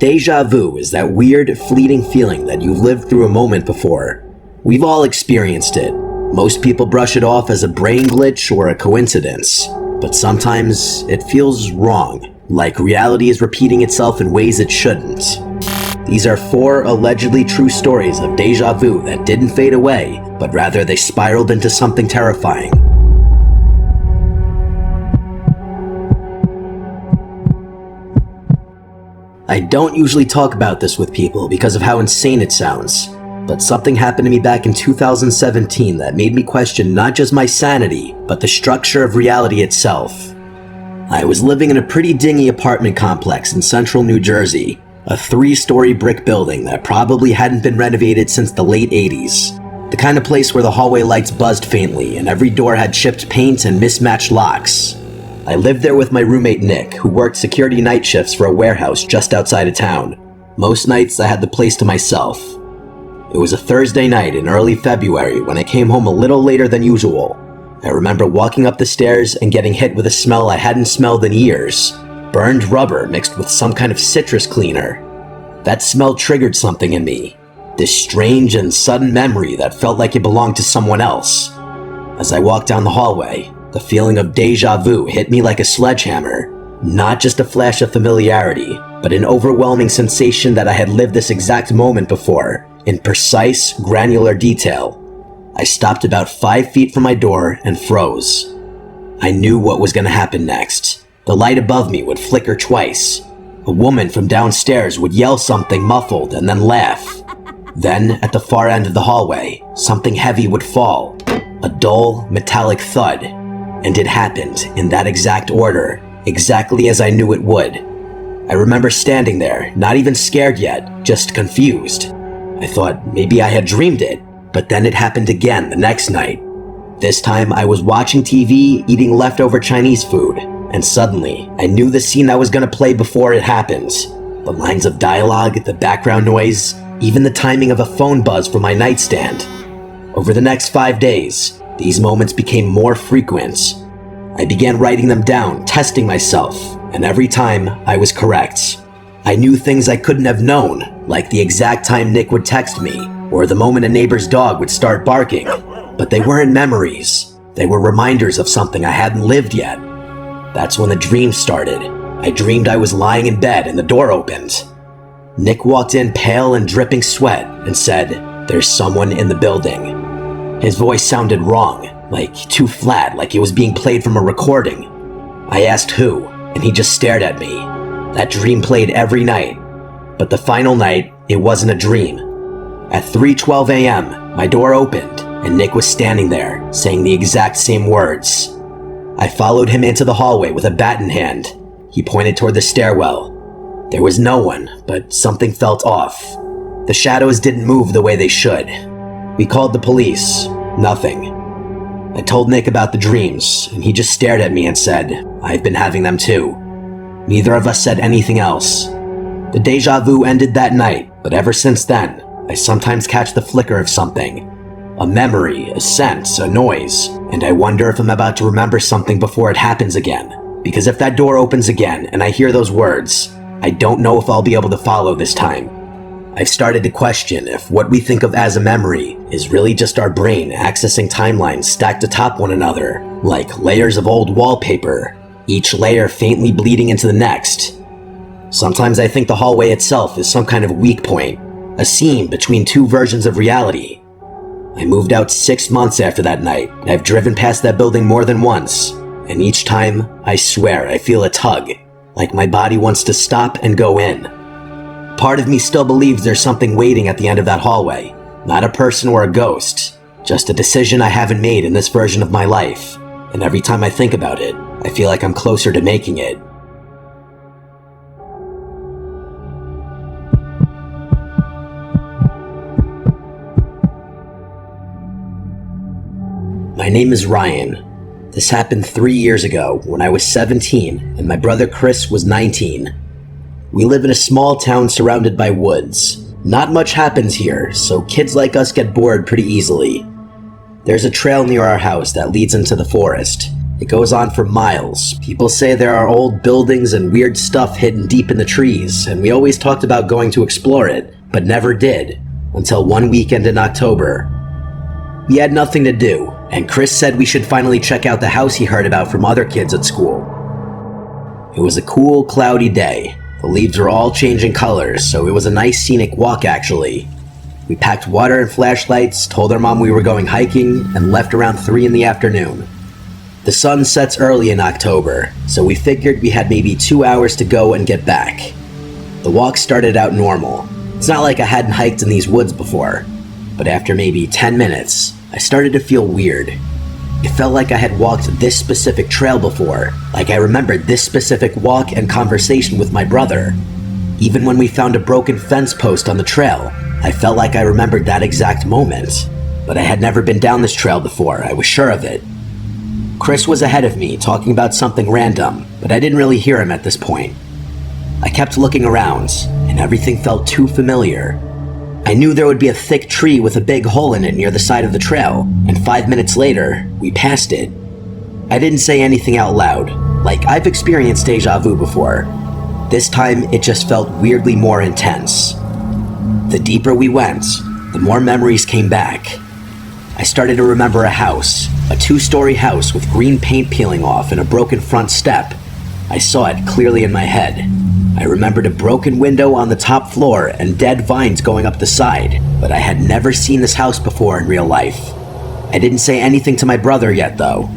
Deja vu is that weird, fleeting feeling that you've lived through a moment before. We've all experienced it. Most people brush it off as a brain glitch or a coincidence, but sometimes it feels wrong, like reality is repeating itself in ways it shouldn't. These are 4 allegedly true stories of deja vu that didn't fade away, but rather they spiraled into something terrifying. I don't usually talk about this with people because of how insane it sounds, but something happened to me back in 2017 that made me question not just my sanity, but the structure of reality itself. I was living in a pretty dingy apartment complex in central New Jersey, a 3-story brick building that probably hadn't been renovated since the late 80s. The kind of place where the hallway lights buzzed faintly and every door had chipped paint and mismatched locks. I lived there with my roommate Nick, who worked security night shifts for a warehouse just outside of town. Most nights I had the place to myself. It was a Thursday night in early February when I came home a little later than usual. I remember walking up the stairs and getting hit with a smell I hadn't smelled in years. Burned rubber mixed with some kind of citrus cleaner. That smell triggered something in me. This strange and sudden memory that felt like it belonged to someone else. As I walked down the hallway, the feeling of deja vu hit me like a sledgehammer. Not just a flash of familiarity, but an overwhelming sensation that I had lived this exact moment before, in precise, granular detail. I stopped about 5 feet from my door and froze. I knew what was going to happen next. The light above me would flicker twice. A woman from downstairs would yell something muffled and then laugh. Then, at the far end of the hallway, something heavy would fall. A dull, metallic thud. And it happened in that exact order, exactly as I knew it would. I remember standing there, not even scared yet, just confused. I thought maybe I had dreamed it, but then it happened again the next night. This time I was watching TV, eating leftover Chinese food, and suddenly I knew the scene I was going to play before it happened. The lines of dialogue, the background noise, even the timing of a phone buzz from my nightstand. Over the next 5 days, these moments became more frequent. I began writing them down, testing myself, and every time I was correct. I knew things I couldn't have known, like the exact time Nick would text me, or the moment a neighbor's dog would start barking. But they weren't memories. They were reminders of something I hadn't lived yet. That's when the dream started. I dreamed I was lying in bed and the door opened. Nick walked in pale and dripping sweat and said, "There's someone in the building." His voice sounded wrong, like too flat, like it was being played from a recording. I asked who, and he just stared at me. That dream played every night, but the final night, it wasn't a dream. At 3:12 a.m., my door opened, and Nick was standing there, saying the exact same words. I followed him into the hallway with a bat in hand. He pointed toward the stairwell. There was no one, but something felt off. The shadows didn't move the way they should. We called the police. Nothing. I told Nick about the dreams, and he just stared at me and said, "I've been having them too." Neither of us said anything else. The deja vu ended that night, but ever since then, I sometimes catch the flicker of something. A memory, a sense, a noise, and I wonder if I'm about to remember something before it happens again. Because if that door opens again and I hear those words, I don't know if I'll be able to follow this time. I've started to question if what we think of as a memory is really just our brain accessing timelines stacked atop one another, like layers of old wallpaper, each layer faintly bleeding into the next. Sometimes I think the hallway itself is some kind of weak point, a seam between 2 versions of reality. I moved out 6 months after that night, and I've driven past that building more than once, and each time, I swear, I feel a tug, like my body wants to stop and go in. Part of me still believes there's something waiting at the end of that hallway. Not a person or a ghost. Just a decision I haven't made in this version of my life. And every time I think about it, I feel like I'm closer to making it. My name is Ryan. This happened 3 years ago when I was 17 and my brother Chris was 19. We live in a small town surrounded by woods. Not much happens here, so kids like us get bored pretty easily. There's a trail near our house that leads into the forest, It goes on for miles. People say there are old buildings and weird stuff hidden deep in the trees, and we always talked about going to explore it, but never did, until one weekend in October. We had nothing to do, and Chris said we should finally check out the house he heard about from other kids at school. It was a cool, cloudy day. The leaves were all changing colors, so it was a nice scenic walk actually. We packed water and flashlights, told our mom we were going hiking, and left around 3 in the afternoon. The sun sets early in October, so we figured we had maybe 2 hours to go and get back. The walk started out normal. It's not like I hadn't hiked in these woods before, but after maybe 10 minutes, I started to feel weird. It felt like I had walked this specific trail before, like I remembered this specific walk and conversation with my brother. Even when we found a broken fence post on the trail, I felt like I remembered that exact moment. But I had never been down this trail before, I was sure of it. Chris was ahead of me, talking about something random, but I didn't really hear him at this point. I kept looking around, and everything felt too familiar. I knew there would be a thick tree with a big hole in it near the side of the trail, and 5 minutes later, we passed it. I didn't say anything out loud, like I've experienced deja vu before. This time, it just felt weirdly more intense. The deeper we went, the more memories came back. I started to remember a house, a 2-story house with green paint peeling off and a broken front step. I saw it clearly in my head. I remembered a broken window on the top floor and dead vines going up the side, but I had never seen this house before in real life. I didn't say anything to my brother yet though.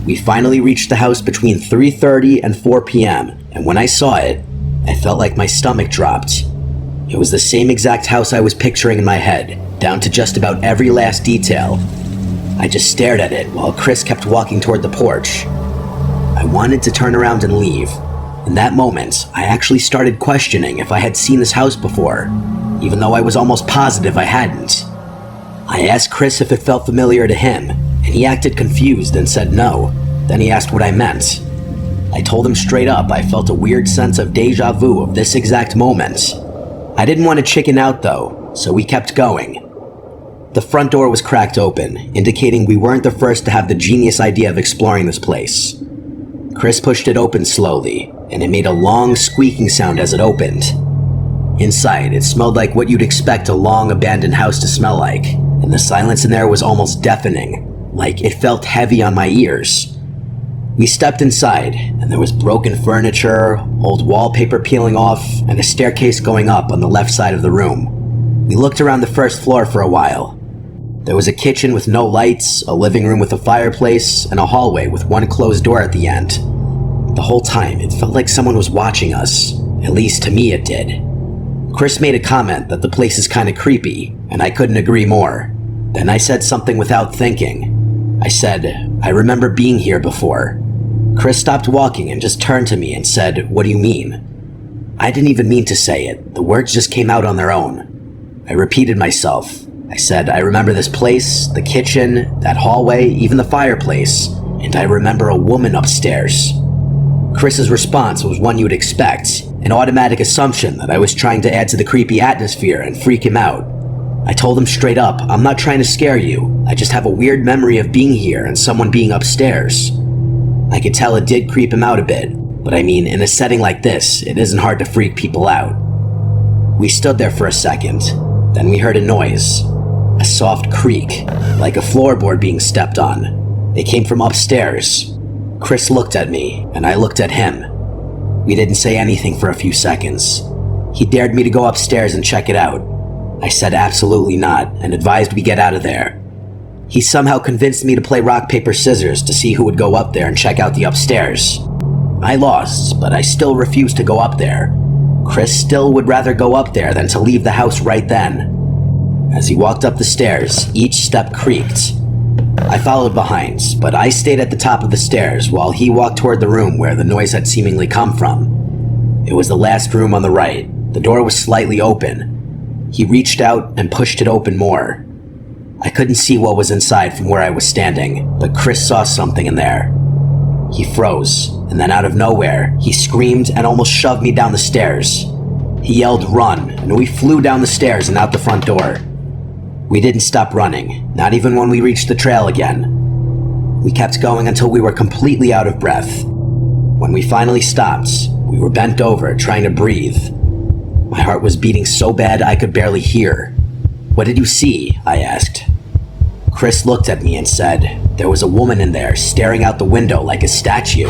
We finally reached the house between 3:30 and 4 p.m., and when I saw it, I felt like my stomach dropped. It was the same exact house I was picturing in my head, down to just about every last detail. I just stared at it while Chris kept walking toward the porch. I wanted to turn around and leave. In that moment, I actually started questioning if I had seen this house before, even though I was almost positive I hadn't. I asked Chris if it felt familiar to him, and he acted confused and said no. Then he asked what I meant. I told him straight up I felt a weird sense of deja vu of this exact moment. I didn't want to chicken out though, so we kept going. The front door was cracked open, indicating we weren't the first to have the genius idea of exploring this place. Chris pushed it open slowly, and it made a long squeaking sound as it opened. Inside, it smelled like what you'd expect a long abandoned house to smell like, and the silence in there was almost deafening, like it felt heavy on my ears. We stepped inside, and there was broken furniture, old wallpaper peeling off, and a staircase going up on the left side of the room. We looked around the first floor for a while. There was a kitchen with no lights, a living room with a fireplace, and a hallway with one closed door at the end. The whole time, it felt like someone was watching us. At least to me it did. Chris made a comment that the place is kinda creepy, and I couldn't agree more. Then I said something without thinking. I said, I remember being here before. Chris stopped walking and just turned to me and said, what do you mean? I didn't even mean to say it. The words just came out on their own. I repeated myself. I said, I remember this place, the kitchen, that hallway, even the fireplace, and I remember a woman upstairs. Chris's response was one you would expect, an automatic assumption that I was trying to add to the creepy atmosphere and freak him out. I told him straight up, I'm not trying to scare you, I just have a weird memory of being here and someone being upstairs. I could tell it did creep him out a bit, but I mean, in a setting like this, it isn't hard to freak people out. We stood there for a second, then we heard a noise. A soft creak, like a floorboard being stepped on. It came from upstairs. Chris looked at me, and I looked at him. We didn't say anything for a few seconds. He dared me to go upstairs and check it out. I said absolutely not, and advised we get out of there. He somehow convinced me to play rock, paper, scissors to see who would go up there and check out the upstairs. I lost, but I still refused to go up there. Chris still would rather go up there than to leave the house right then. As he walked up the stairs, each step creaked. I followed behind, but I stayed at the top of the stairs while he walked toward the room where the noise had seemingly come from. It was the last room on the right. The door was slightly open. He reached out and pushed it open more. I couldn't see what was inside from where I was standing, but Chris saw something in there. He froze, and then out of nowhere, he screamed and almost shoved me down the stairs. He yelled, "Run," and we flew down the stairs and out the front door. We didn't stop running, not even when we reached the trail again. We kept going until we were completely out of breath. When we finally stopped, we were bent over, trying to breathe. My heart was beating so bad I could barely hear. "What did you see?" I asked. Chris looked at me and said, "There was a woman in there staring out the window like a statue."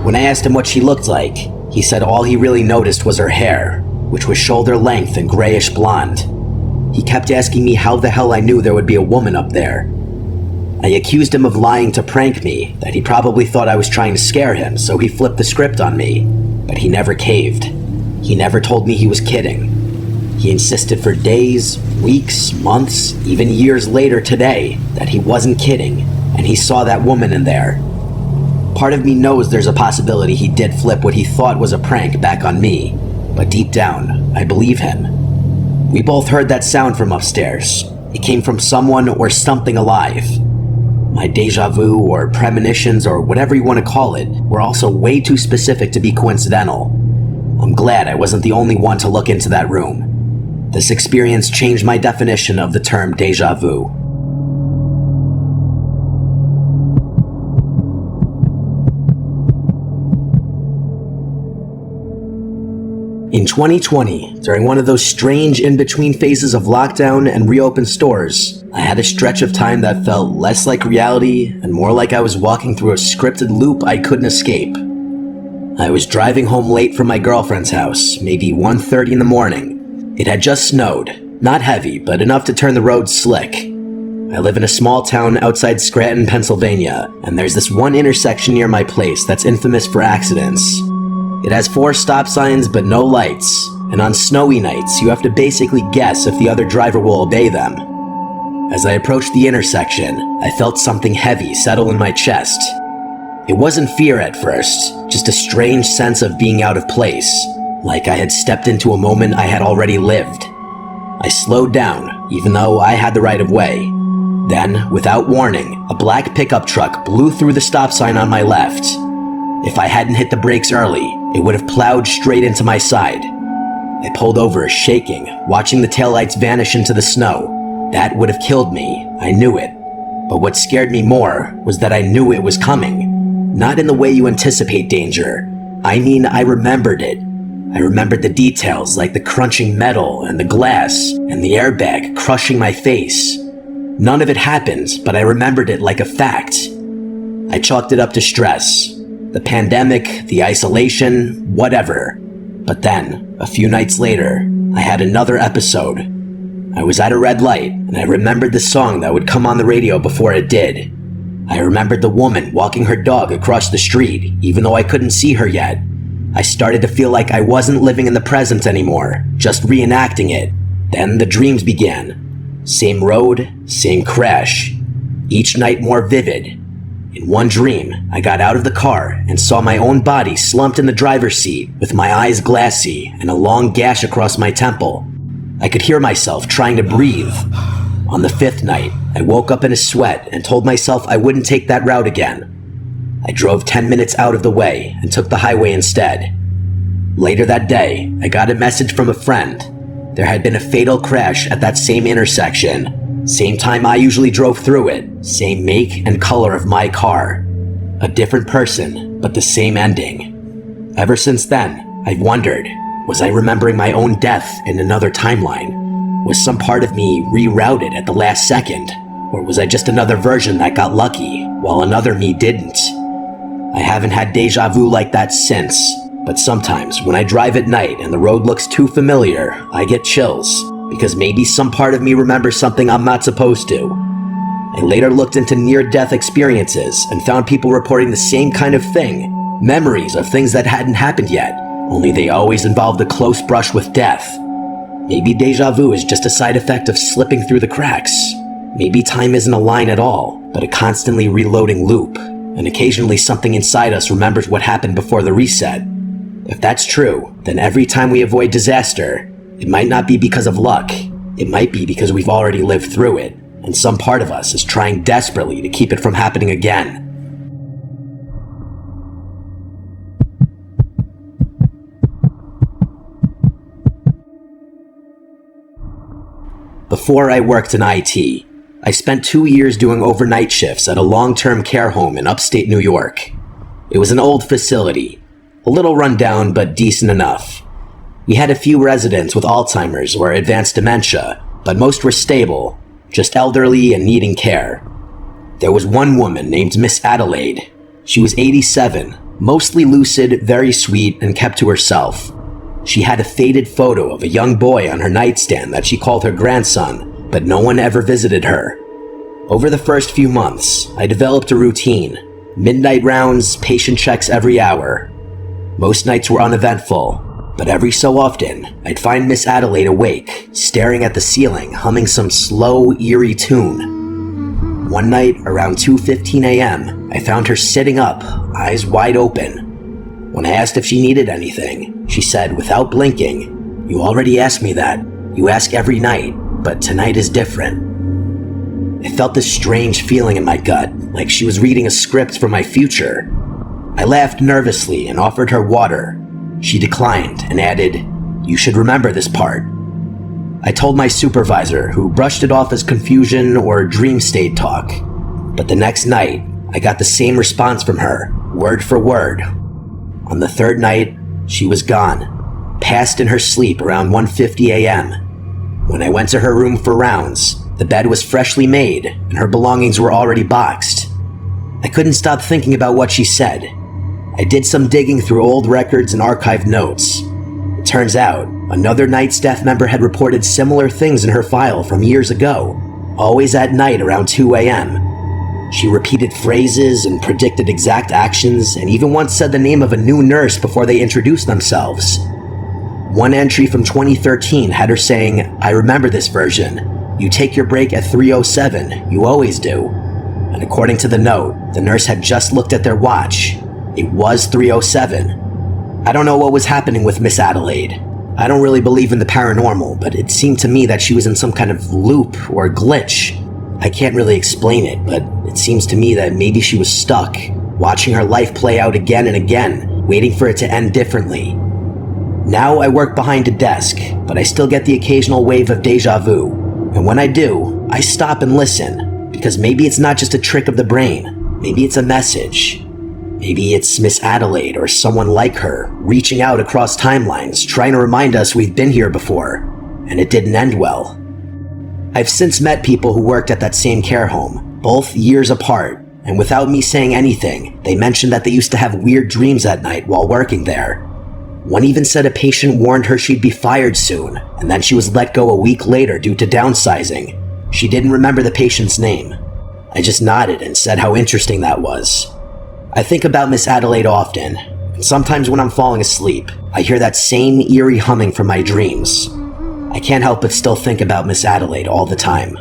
When I asked him what she looked like, he said all he really noticed was her hair, which was shoulder length and grayish blonde. He kept asking me how the hell I knew there would be a woman up there. I accused him of lying to prank me, that he probably thought I was trying to scare him, so he flipped the script on me, but he never caved. He never told me he was kidding. He insisted for days, weeks, months, even years later today that he wasn't kidding, and he saw that woman in there. Part of me knows there's a possibility he did flip what he thought was a prank back on me, but deep down, I believe him. We both heard that sound from upstairs. It came from someone or something alive. My deja vu or premonitions or whatever you want to call it were also way too specific to be coincidental. I'm glad I wasn't the only one to look into that room. This experience changed my definition of the term deja vu. In 2020, during one of those strange in-between phases of lockdown and reopened stores, I had a stretch of time that felt less like reality and more like I was walking through a scripted loop I couldn't escape. I was driving home late from my girlfriend's house, maybe 1:30 in the morning. It had just snowed, not heavy, but enough to turn the roads slick. I live in a small town outside Scranton, Pennsylvania, and there's this one intersection near my place that's infamous for accidents. It has 4 stop signs but no lights, and on snowy nights you have to basically guess if the other driver will obey them. As I approached the intersection, I felt something heavy settle in my chest. It wasn't fear at first, just a strange sense of being out of place, like I had stepped into a moment I had already lived. I slowed down, even though I had the right of way. Then, without warning, a black pickup truck blew through the stop sign on my left. If I hadn't hit the brakes early, it would have plowed straight into my side. I pulled over, shaking, watching the taillights vanish into the snow. That would have killed me, I knew it. But what scared me more was that I knew it was coming. Not in the way you anticipate danger. I mean, I remembered it. I remembered the details, like the crunching metal and the glass and the airbag crushing my face. None of it happened, but I remembered it like a fact. I chalked it up to stress. The pandemic, the isolation, whatever. But then, a few nights later, I had another episode. I was at a red light, and I remembered the song that would come on the radio before it did. I remembered the woman walking her dog across the street, even though I couldn't see her yet. I started to feel like I wasn't living in the present anymore, just reenacting it. Then the dreams began. Same road, same crash. Each night more vivid. In one dream, I got out of the car and saw my own body slumped in the driver's seat with my eyes glassy and a long gash across my temple. I could hear myself trying to breathe. On the 5th night, I woke up in a sweat and told myself I wouldn't take that route again. I drove 10 minutes out of the way and took the highway instead. Later that day, I got a message from a friend. There had been a fatal crash at that same intersection. Same time I usually drove through it, same make and color of my car. A different person, but the same ending. Ever since then, I've wondered, was I remembering my own death in another timeline? Was some part of me rerouted at the last second? Or was I just another version that got lucky, while another me didn't? I haven't had deja vu like that since, but sometimes when I drive at night and the road looks too familiar, I get chills. Because maybe some part of me remembers something I'm not supposed to. I later looked into near-death experiences and found people reporting the same kind of thing. Memories of things that hadn't happened yet, only they always involved a close brush with death. Maybe deja vu is just a side effect of slipping through the cracks. Maybe time isn't a line at all, but a constantly reloading loop. And occasionally something inside us remembers what happened before the reset. If that's true, then every time we avoid disaster, it might not be because of luck. It might be because we've already lived through it, and some part of us is trying desperately to keep it from happening again. Before I worked in IT, I spent 2 years doing overnight shifts at a long-term care home in upstate New York. It was an old facility, a little run down but decent enough. We had a few residents with Alzheimer's or advanced dementia, but most were stable, just elderly and needing care. There was one woman named Miss Adelaide. She was 87, mostly lucid, very sweet, and kept to herself. She had a faded photo of a young boy on her nightstand that she called her grandson, but no one ever visited her. Over the first few months, I developed a routine. Midnight rounds, patient checks every hour. Most nights were uneventful, but every so often, I'd find Miss Adelaide awake, staring at the ceiling, humming some slow, eerie tune. One night, around 2:15 a.m., I found her sitting up, eyes wide open. When I asked if she needed anything, she said, without blinking, "You already asked me that. You ask every night, but tonight is different." I felt this strange feeling in my gut, like she was reading a script from my future. I laughed nervously and offered her water. She declined and added, "You should remember this part." I told my supervisor, who brushed it off as confusion or dream state talk. But the next night, I got the same response from her, word for word. On the third night, she was gone, passed in her sleep around 1:50 a.m. When I went to her room for rounds, the bed was freshly made and her belongings were already boxed. I couldn't stop thinking about what she said. I did some digging through old records and archived notes. It turns out, another night staff member had reported similar things in her file from years ago, always at night around 2 a.m. She repeated phrases and predicted exact actions, and even once said the name of a new nurse before they introduced themselves. One entry from 2013 had her saying, "I remember this version. You take your break at 3:07, you always do." And according to the note, the nurse had just looked at their watch. It was 3:07. I don't know what was happening with Miss Adelaide. I don't really believe in the paranormal, but it seemed to me that she was in some kind of loop or glitch. I can't really explain it, but it seems to me that maybe she was stuck, watching her life play out again and again, waiting for it to end differently. Now I work behind a desk, but I still get the occasional wave of deja vu. And when I do, I stop and listen, because maybe it's not just a trick of the brain. Maybe it's a message. Maybe it's Miss Adelaide or someone like her, reaching out across timelines, trying to remind us we've been here before, and it didn't end well. I've since met people who worked at that same care home, both years apart, and without me saying anything, they mentioned that they used to have weird dreams at night while working there. One even said a patient warned her she'd be fired soon, and then she was let go a week later due to downsizing. She didn't remember the patient's name. I just nodded and said how interesting that was. I think about Miss Adelaide often, and sometimes when I'm falling asleep, I hear that same eerie humming from my dreams. I can't help but still think about Miss Adelaide all the time.